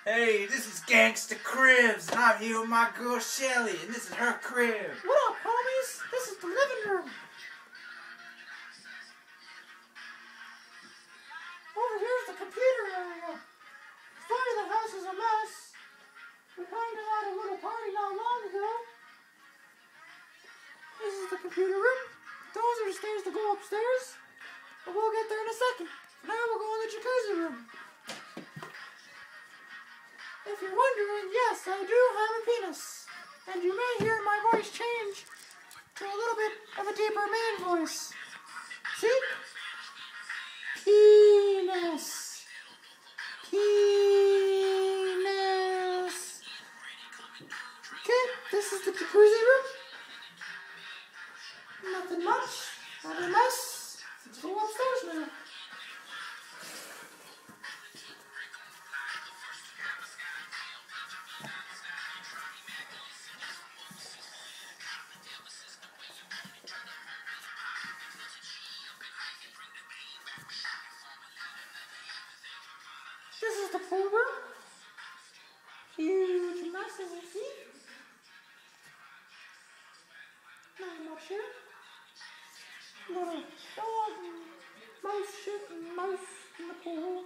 Hey, this is Gangsta Cribs, and I'm here with my girl Shelly, and this is her crib. What up, homies? This is the living room. Over here's the computer area. Sorry the house is a mess. We kinda had a little party not long ago. This is the computer room. Those are the stairs to go upstairs. But we'll get there in a second. Now we'll go in the jacuzzi room. If you're wondering, yes, I do have a penis. And you may hear my voice change to a little bit of a deeper man voice. See? Penis. Penis. Okay, this is the jacuzzi room. Nothing much. Not a mess. Let's go upstairs now. This is the pool room. Huge mess as you see. Not much here. Little dog and mouse shit and mouse in the pool.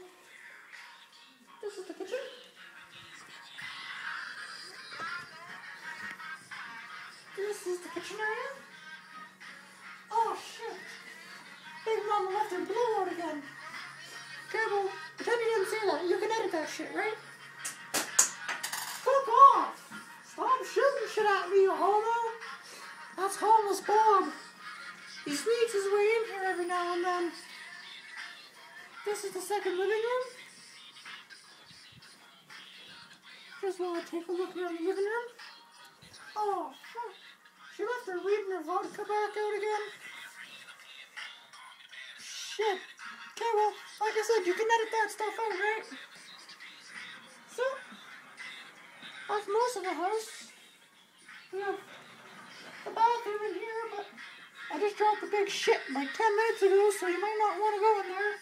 This is the kitchen. This is the kitchen area. Oh shit. Big Mama left her blowout again. Okay, well, pretend you didn't see that. You can edit that shit, right? Fuck off! Stop shooting shit at me, you homo! That's homeless Bob. He sneaks his way in here every now and then. This is the second living room. Just want to take a look around the living room. Oh, fuck. She left her weed and her vodka back out again. Shit. Okay, well, like I said, you can edit that stuff out, right? So, that's most of the house. We have a bathroom in here, but I just dropped a big shit like 10 minutes ago, so you might not want to go in there.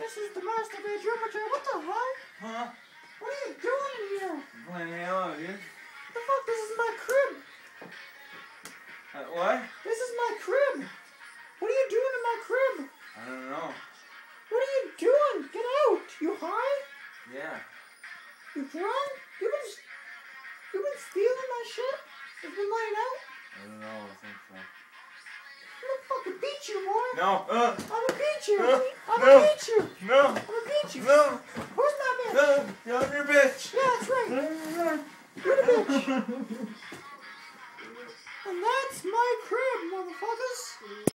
This is the master bedroom, which what the hell? Huh? What are you doing in here? I'm playing Halo, dude. The fuck, this is my crib. What? This is my crib. What are you doing in my crib? I don't know. What are you doing? Get out. You high? Yeah. You drunk? You've been stealing my shit? You've been lying out? I don't know, I think so. I'm gonna fucking beat you, boy. No. I'm gonna beat you. No. I'm gonna beat you. No. I'm gonna beat you. No. Where's my bitch? No. You're your bitch. Yeah, that's right. You're the bitch. And that's my crib, motherfuckers.